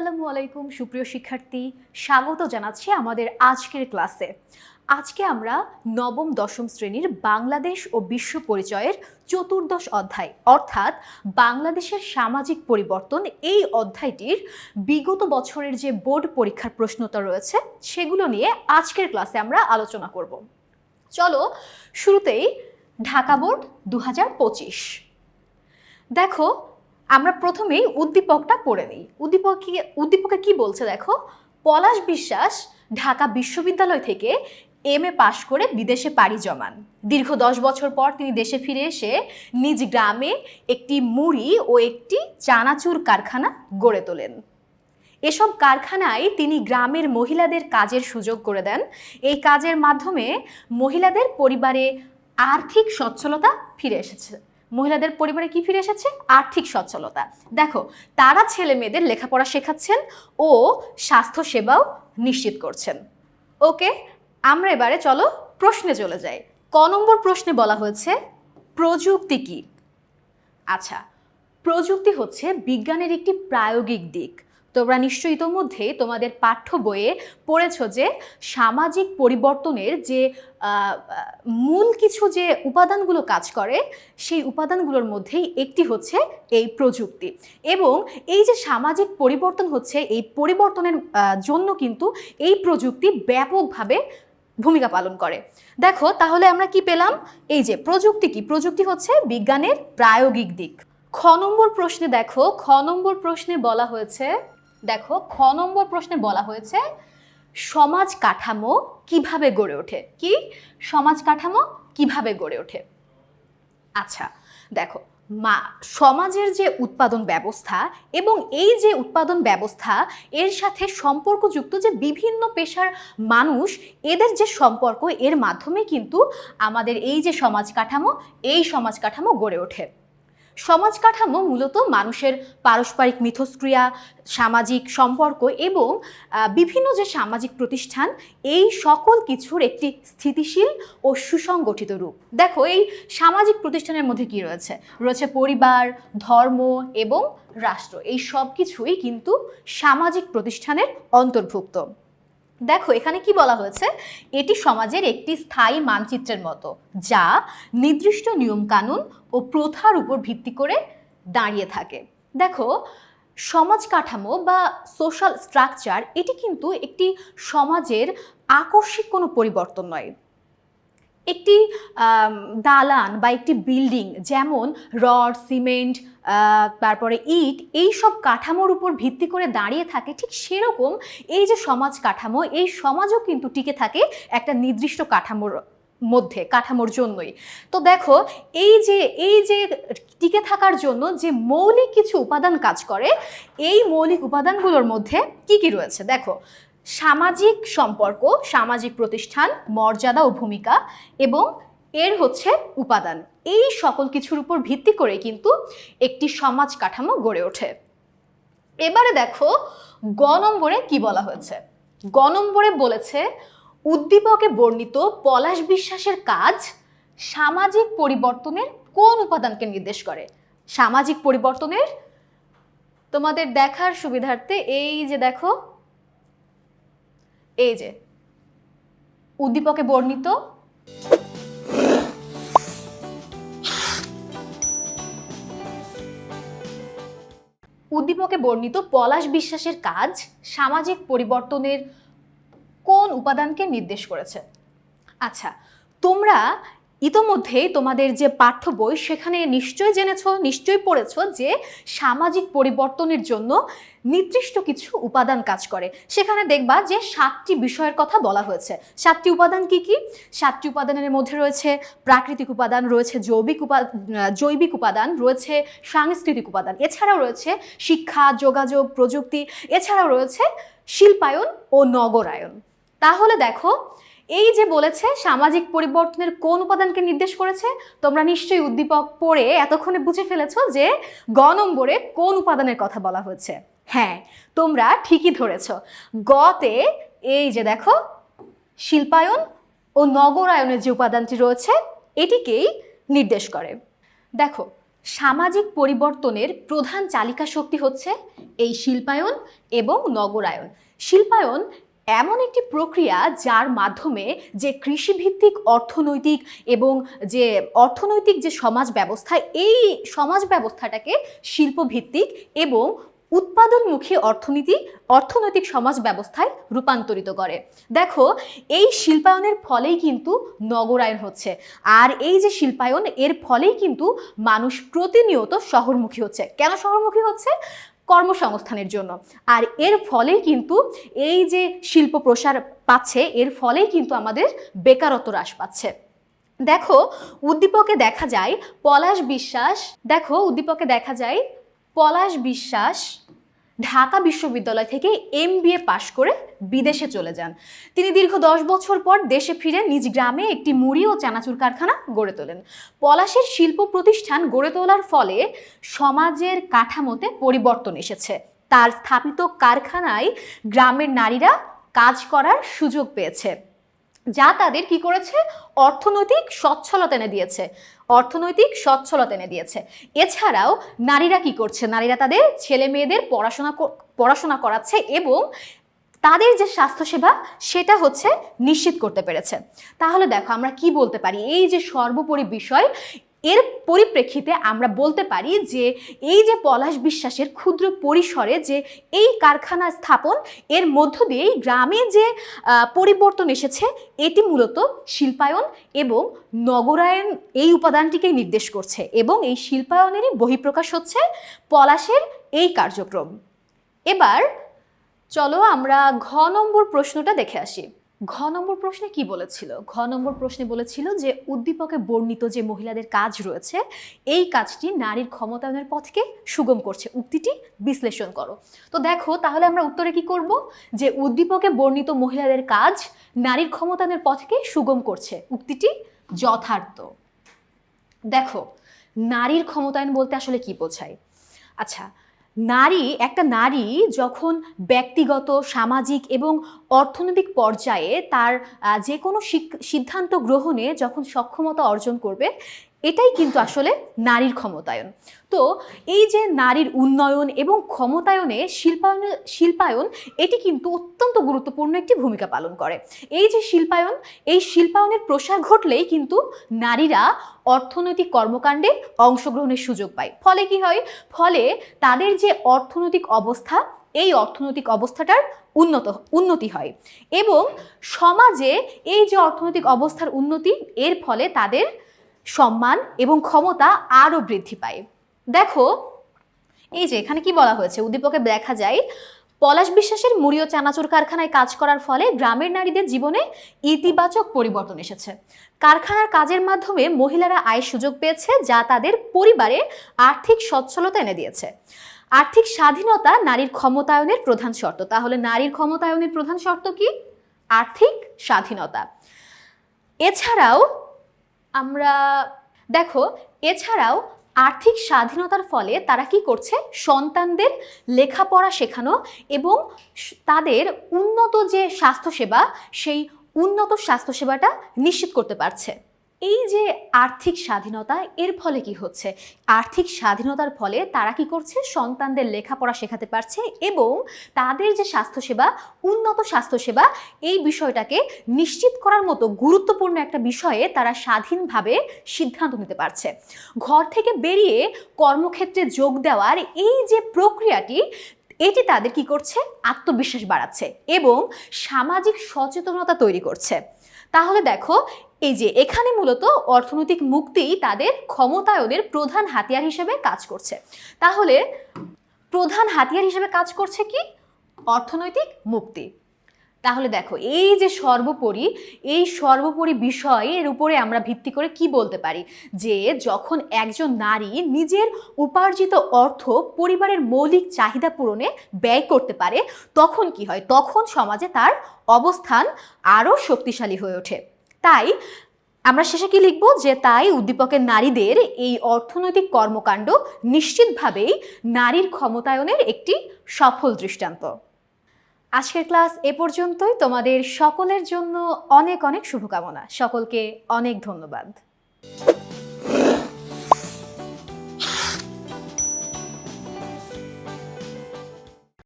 আসসালামু আলাইকুম সুপ্রিয় শিক্ষার্থী, স্বাগত জানাচ্ছি আমাদের আজকের ক্লাসে। আজকে আমরা নবম দশম শ্রেণীর বাংলাদেশ ও বিশ্ব পরিচয়ের চতুর্দশ অধ্যায় অর্থাৎ বাংলাদেশের সামাজিক পরিবর্তন এই অধ্যায়টির বিগত বছরের যে বোর্ড পরীক্ষার প্রশ্নোত্তর রয়েছে সেগুলো নিয়ে আজকের ক্লাসে আমরা আলোচনা করব। চলো শুরুতেই ঢাকা বোর্ড 2025। দেখো, আমরা প্রথমেই উদ্দীপকটা পড়ে নিই। উদ্দীপকে কি বলছে দেখো, পলাশ বিশ্বাস ঢাকা বিশ্ববিদ্যালয় থেকে MA পাশ করে বিদেশে পাড়ি জমান। দীর্ঘ 10 বছর পর তিনি দেশে ফিরে এসে নিজ গ্রামে একটি মুড়ি ও একটি চানাচুর কারখানা গড়ে তোলেন। এসব কারখানায় তিনি গ্রামের মহিলাদের কাজের সুযোগ করে দেন। এই কাজের মাধ্যমে মহিলাদের পরিবারে আর্থিক সচ্ছলতা ফিরে এসেছে। মহিলাদের পরিবারে কি ফিরে এসেছে? আর্থিক সচ্ছলতা। দেখো, তারা ছেলে মেয়েদের লেখাপড়া শেখাচ্ছেন ও স্বাস্থ্য সেবাও নিশ্চিত করছেন। ওকে, আমরা এবারে চলো প্রশ্নে চলে যাই। ক নম্বর প্রশ্নে বলা হয়েছে প্রযুক্তি কি? আচ্ছা, প্রযুক্তি হচ্ছে বিজ্ঞানের একটি প্রায়োগিক দিক। তোমরা নিশ্চয়ই ইতোমধ্যে তোমাদের পাঠ্য বইয়ে পড়েছো যে সামাজিক পরিবর্তনের যে মূল কিছু যে উপাদানগুলো কাজ করে সেই উপাদানগুলোর মধ্যেই একটি হচ্ছে এই প্রযুক্তি। এবং এই যে সামাজিক পরিবর্তন হচ্ছে, এই পরিবর্তনের জন্য কিন্তু এই প্রযুক্তি ব্যাপকভাবে ভূমিকা পালন করে। দেখো, তাহলে আমরা কি পেলাম? এই যে প্রযুক্তি কি? প্রযুক্তি হচ্ছে বিজ্ঞানের প্রায়োগিক দিক। খ নম্বর প্রশ্নে দেখো, খ নম্বর প্রশ্নে বলা হয়েছে সমাজ কাঠামো কিভাবে গড়ে ওঠে? কি সমাজ কাঠামো কিভাবে গড়ে ওঠে? আচ্ছা, দেখো, সমাজের যে উৎপাদন ব্যবস্থা এবং এই যে উৎপাদন ব্যবস্থা এর সাথে সম্পর্কযুক্ত যে বিভিন্ন পেশার মানুষ, এদের যে সম্পর্ক, এর মাধ্যমে কিন্তু আমাদের এই যে সমাজ কাঠামো গড়ে ওঠে। সমাজ কাঠামো মূলত মানুষের পারস্পরিক মিথস্ক্রিয়া, সামাজিক সম্পর্ক এবং বিভিন্ন যে সামাজিক প্রতিষ্ঠান, এই সকল কিছুর একটি স্থিতিশীল ও সুসংগঠিত রূপ। দেখো, এই সামাজিক প্রতিষ্ঠানের মধ্যে কি রয়েছে? রয়েছে পরিবার, ধর্ম এবং রাষ্ট্র। এই সব কিছুই কিন্তু সামাজিক প্রতিষ্ঠানের অন্তর্ভুক্ত। দেখো, এখানে কি বলা হয়েছে? এটি সমাজের একটি স্থায়ী মানচিত্রের মতো, যা নির্দিষ্ট নিয়মকানুন ও প্রথার উপর ভিত্তি করে দাঁড়িয়ে থাকে। দেখো, সমাজ কাঠামো বা সোশ্যাল স্ট্রাকচার এটি কিন্তু একটি সমাজের আকস্মিক কোনো পরিবর্তন নয়। একটি দালান বা একটি বিল্ডিং যেমন রড, সিমেন্ট, তারপরে ইট, এই সব কাঠামোর উপর ভিত্তি করে দাঁড়িয়ে থাকে, ঠিক সেরকম এই যে সমাজ কাঠামো, এই সমাজও কিন্তু টিকে থাকে একটা নির্দিষ্ট কাঠামোর জন্যই। তো দেখো, এই যে টিকে থাকার জন্য যে মৌলিক কিছু উপাদান কাজ করে, এই মৌলিক উপাদানগুলোর মধ্যে কি কি রয়েছে? দেখো, সামাজিক সম্পর্ক, সামাজিক প্রতিষ্ঠান, মর্যাদা ও ভূমিকা এবং এর হচ্ছে উপাদান, এই সকল কিছুর উপর ভিত্তি করে কিন্তু একটি সমাজ কাঠামো গড়ে ওঠে। এবারে দেখো, গ নম্বরে কি বলা হয়েছে? গ নম্বরে বলেছে উদ্দীপকে বর্ণিত পলাশ বিশ্বাসের কাজ সামাজিক পরিবর্তনের কোন উপাদানকে নির্দেশ করে? সামাজিক পরিবর্তনের, তোমাদের দেখার সুবিধার্থে এই যে দেখো, এই যে উদ্দীপকে বর্ণিত পলাশ বিশ্বাসের কাজ সামাজিক পরিবর্তনের কোন উপাদানকে নির্দেশ করেছে? আচ্ছা, তোমরা ইতোমধ্যেই তোমাদের যে পাঠ্য বই সেখানে নিশ্চয়ই পড়েছো যে সামাজিক পরিবর্তনের জন্য নির্দিষ্ট কিছু উপাদান কাজ করে। সেখানে দেখবা যে 7টি বিষয়ের কথা বলা হয়েছে। 7টি উপাদান কি কি? 7টি উপাদানের মধ্যে রয়েছে প্রাকৃতিক উপাদান, রয়েছে জৈবিক উপাদান, রয়েছে সাংস্কৃতিক উপাদান, এছাড়াও রয়েছে শিক্ষা, যোগাযোগ, প্রযুক্তি, এছাড়াও রয়েছে শিল্পায়ন ও নগরায়ন। তাহলে দেখো, এই যে বলেছে সামাজিক পরিবর্তনের কোন উপাদানকে নির্দেশ করেছে, তোমরা নিশ্চয়ই উদ্দীপক পড়ে এতক্ষণে বুঝে ফেলেছো যে গ নম্বরে কোন উপাদানের কথা বলা হয়েছে। হ্যাঁ, তোমরা ঠিকই ধরেছ। গতে এই যে দেখো, শিল্পায়ন ও নগরায়নের যে উপাদানটি রয়েছে এটিকেই নির্দেশ করে। দেখো, সামাজিক পরিবর্তনের প্রধান চালিকা শক্তি হচ্ছে এই শিল্পায়ন এবং নগরায়ন। শিল্পায়ন এমন একটি প্রক্রিয়া যার মাধ্যমে যে কৃষিভিত্তিক অর্থনৈতিক এবং যে সমাজ ব্যবস্থা, এই সমাজ ব্যবস্থাটাকে শিল্পভিত্তিক এবং উৎপাদনমুখী অর্থনৈতিক সমাজ ব্যবস্থায় রূপান্তরিত করে। দেখো, এই শিল্পায়নের ফলেই কিন্তু নগরায়ন হচ্ছে, আর এই যে শিল্পায়ন, এর ফলেই কিন্তু মানুষ প্রতিনিয়ত শহরমুখী হচ্ছে। কেন শহরমুখী হচ্ছে? কর্মসংস্থানের জন্য। আর এর ফলেই কিন্তু এই যে শিল্প প্রসার পাচ্ছে, এর ফলেই কিন্তু আমাদের বেকারত্ব হ্রাস পাচ্ছে। দেখো, উদ্দীপকে দেখা যায় পলাশ বিশ্বাস ঢাকা বিশ্ববিদ্যালয় থেকে MBA পাশ করে বিদেশে চলে যান। তিনি দীর্ঘ 10 বছর পর দেশে ফিরে নিজ গ্রামে একটি মুড়ি ও চানাচুর কারখানা গড়ে তোলেন। পলাশের শিল্প প্রতিষ্ঠান গড়ে তোলার ফলে সমাজের কাঠামোতে পরিবর্তন এসেছে। তার স্থাপিত কারখানায় গ্রামের নারীরা কাজ করার সুযোগ পেয়েছে, যা তাদের কি করেছে? অর্থনৈতিক সচ্ছলতা এনে দিয়েছে। এছাড়াও নারীরা কি করছে? নারীরা তাদের ছেলে মেয়েদের পড়াশোনা করাচ্ছে এবং তাদের যে স্বাস্থ্যসেবা সেটা হচ্ছে নিশ্চিত করতে পেরেছে। তাহলে দেখো, আমরা কি বলতে পারি? এই যে সর্বোপরি বিষয়, এর পরিপ্রেক্ষিতে আমরা বলতে পারি যে এই যে পলাশ বিশ্বাসের ক্ষুদ্র পরিসরে যে এই কারখানা স্থাপন, এর মধ্য দিয়েই গ্রামে যে পরিবর্তন এসেছে, এটি মূলত শিল্পায়ন এবং নগরায়ন এই উপাদানটিকে নির্দেশ করছে, এবং এই শিল্পায়নেরই বহিঃপ্রকাশ হচ্ছে পলাশের এই কার্যক্রম। এবার চলো আমরা ঘ নম্বর প্রশ্নটা দেখে আসি। ঘ নম্বর প্রশ্নে কি বলেছিল? ঘ নম্বর প্রশ্নে বলেছিল যে উদ্দীপকে বর্ণিত যে মহিলাদের কাজ রয়েছে, এই কাজটি নারীর ক্ষমতায়নের পথকে সুগম করছে। উক্তিটি বিশ্লেষণ করো। তো দেখো, তাহলে আমরা উত্তরে কি করব? যে উদ্দীপকে বর্ণিত মহিলাদের কাজ নারীর ক্ষমতায়নের পথকে সুগম করছে, উক্তিটি যথার্থ। দেখো, নারীর ক্ষমতায়ন বলতে আসলে কি বোঝায়? আচ্ছা, একটা নারী যখন ব্যক্তিগত, সামাজিক এবং অর্থনৈতিক পর্যায়ে তার যে কোনো সিদ্ধান্ত গ্রহণে যখন সক্ষমতা অর্জন করবে, এটাই কিন্তু আসলে নারীর ক্ষমতায়ন। তো এই যে নারীর উন্নয়ন এবং ক্ষমতায়নে শিল্পায়ন এটি কিন্তু অত্যন্ত গুরুত্বপূর্ণ একটি ভূমিকা পালন করে। এই যে শিল্পায়নের প্রসার ঘটলেই কিন্তু নারীরা অর্থনৈতিক কর্মকাণ্ডে অংশগ্রহণের সুযোগ পায়। ফলে কি হয়? ফলে তাদের যে অর্থনৈতিক অবস্থা, এই অর্থনৈতিক অবস্থাটার উন্নতি হয়, এবং সমাজে এই যে অর্থনৈতিক অবস্থার উন্নতি, এর ফলে তাদের সম্মান এবং ক্ষমতা আরও বৃদ্ধি পায়। দেখো, এই যে এখানে কি বলা হয়েছে, উদ্দীপকে দেখা যায় পলাশ বিশ্বাসের মুড়ি ও চানাচুর কারখানায় কাজ করার ফলে গ্রামের নারীদের জীবনে ইতিবাচক পরিবর্তন এসেছে। কারখানার কাজের মাধ্যমে মহিলারা আয়ের সুযোগ পেয়েছে, যা তাদের পরিবারে আর্থিক সচ্ছলতা এনে দিয়েছে। আর্থিক স্বাধীনতা নারীর ক্ষমতায়নের প্রধান শর্ত। তাহলে নারীর ক্ষমতায়নের প্রধান শর্ত কি? আর্থিক স্বাধীনতা। এছাড়াও আর্থিক স্বাধীনতার ফলে তারা কি করছে? সন্তানদের লেখাপড়া শেখানো এবং তাদের উন্নত যে স্বাস্থ্যসেবা, সেই উন্নত স্বাস্থ্যসেবাটা নিশ্চিত করতে পারছে। এই যে আর্থিক স্বাধীনতা, এর ফলে কি হচ্ছে? আর্থিক স্বাধীনতার ফলে তারা কি করছে? সন্তানদের লেখাপড়া শেখাতে পারছে এবং তাদের যে স্বাস্থ্যসেবা, উন্নত স্বাস্থ্যসেবা, এই বিষয়টাকে নিশ্চিত করার মতো গুরুত্বপূর্ণ একটা বিষয়ে তারা স্বাধীনভাবে সিদ্ধান্ত নিতে পারছে। ঘর থেকে বেরিয়ে কর্মক্ষেত্রে যোগ দেওয়ার এই যে প্রক্রিয়াটি, এটি তাদের কি করছে? আত্মবিশ্বাস বাড়াচ্ছে এবং সামাজিক সচেতনতা তৈরি করছে। তাহলে দেখো, এই যে এখানে মূলত অর্থনৈতিক মুক্তি তাদের ক্ষমতায়নের প্রধান হাতিয়ার হিসেবে কাজ করছে। তাহলে প্রধান হাতিয়ার হিসেবে কাজ করছে কি? অর্থনৈতিক মুক্তি। তাহলে দেখো, এই যে সর্বোপরি বিষয়ের উপরে আমরা ভিত্তি করে কি বলতে পারি? যে যখন একজন নারী নিজের উপার্জিত অর্থ পরিবারের মৌলিক চাহিদা পূরণে ব্যয় করতে পারে, তখন কি হয়? তখন সমাজে তার অবস্থান আরও শক্তিশালী হয়ে ওঠে। তাই আমরা শেষে কি লিখব? যে তাই উদ্দীপকের নারীদের এই অর্থনৈতিক কর্মকাণ্ড নিশ্চিতভাবেই নারীর ক্ষমতায়নের একটি সফল দৃষ্টান্ত। আজকের ক্লাস এ পর্যন্তই। তোমাদের সকলের জন্য অনেক অনেক শুভকামনা। সকলকে অনেক ধন্যবাদ।